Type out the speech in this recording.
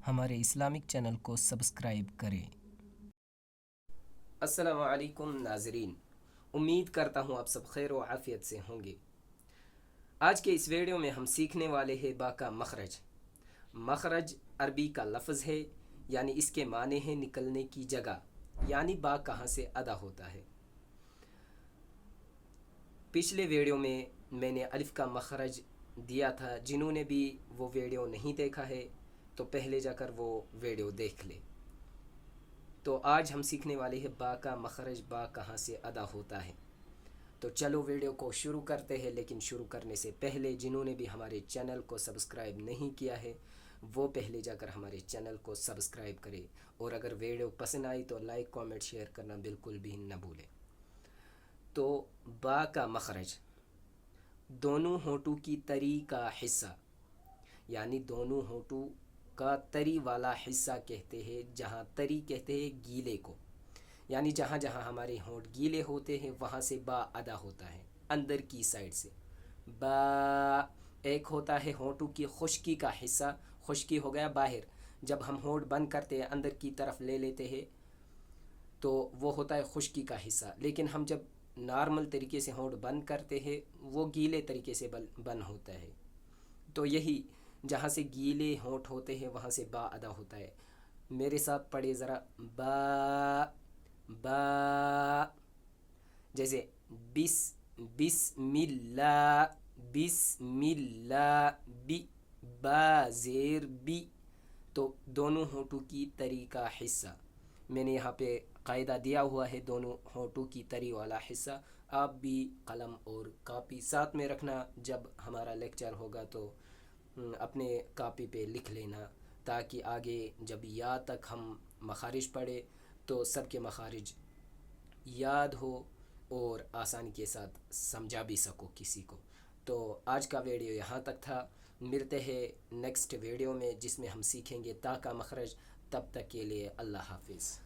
ہمارے Islamic channel کو subscribe کریں۔ السلام علیکم ناظرین، امید کرتا ہوں آپ سب خیر و عافیت سے ہوں گے۔ آج کے اس ویڈیو میں ہم سیکھنے والے ہیں با کا مخرج۔ مخرج عربی کا لفظ ہے، یعنی اس کے معنی ہے نکلنے کی جگہ، یعنی با کہاں سے ادا ہوتا ہے۔ پچھلے ویڈیو میں نے الف کا مخرج دیا تھا، جنہوں نے بھی وہ ویڈیو نہیں دیکھا ہے تو پہلے جا کر وہ ویڈیو دیکھ لے۔ تو آج ہم سیکھنے والے ہیں با کا مخرج، با کہاں سے ادا ہوتا ہے۔ تو چلو ویڈیو کو شروع کرتے ہیں، لیکن شروع کرنے سے پہلے جنہوں نے بھی ہمارے چینل کو سبسکرائب نہیں کیا ہے وہ پہلے جا کر ہمارے چینل کو سبسکرائب کرے، اور اگر ویڈیو پسند آئی تو لائک کامنٹ شیئر کرنا بالکل بھی نہ بھولے۔ تو با کا مخرج دونوں ہونٹوں کی تری کا حصہ، یعنی دونوں ہونٹوں کا تری والا حصہ کہتے ہیں، جہاں تری کہتے ہیں گیلے کو، یعنی جہاں جہاں ہمارے ہونٹ گیلے ہوتے ہیں وہاں سے با ادا ہوتا ہے، اندر کی سائڈ سے با۔ ایک ہوتا ہے ہونٹوں کی خشکی کا حصہ، خشکی ہو گیا باہر، جب ہم ہونٹ بند کرتے ہیں اندر کی طرف لے لیتے ہیں تو وہ ہوتا ہے خشکی کا حصہ، لیکن ہم جب نارمل طریقے سے ہونٹ بند کرتے ہیں وہ گیلے طریقے سے بند ہوتا ہے۔ تو یہی جہاں سے گیلے ہونٹ ہوتے ہیں وہاں سے با ادا ہوتا ہے۔ میرے ساتھ پڑھے ذرا، با با، جیسے بسم اللہ، بسم اللہ، با زیر بی، تو دونوں ہونٹوں کی تری کا حصہ میں نے یہاں پہ قاعدہ دیا ہوا ہے، دونوں ہونٹوں کی تری والا حصہ۔ آپ بھی قلم اور کاپی ساتھ میں رکھنا، جب ہمارا لیکچر ہوگا تو اپنے کاپی پہ لکھ لینا، تاکہ آگے جب یا تک ہم مخارج پڑھے تو سب کے مخارج یاد ہو اور آسانی کے ساتھ سمجھا بھی سکو کسی کو۔ تو آج کا ویڈیو یہاں تک تھا، ملتے ہیں نیکسٹ ویڈیو میں جس میں ہم سیکھیں گے تا کا مخرج۔ تب تک کے لیے اللہ حافظ۔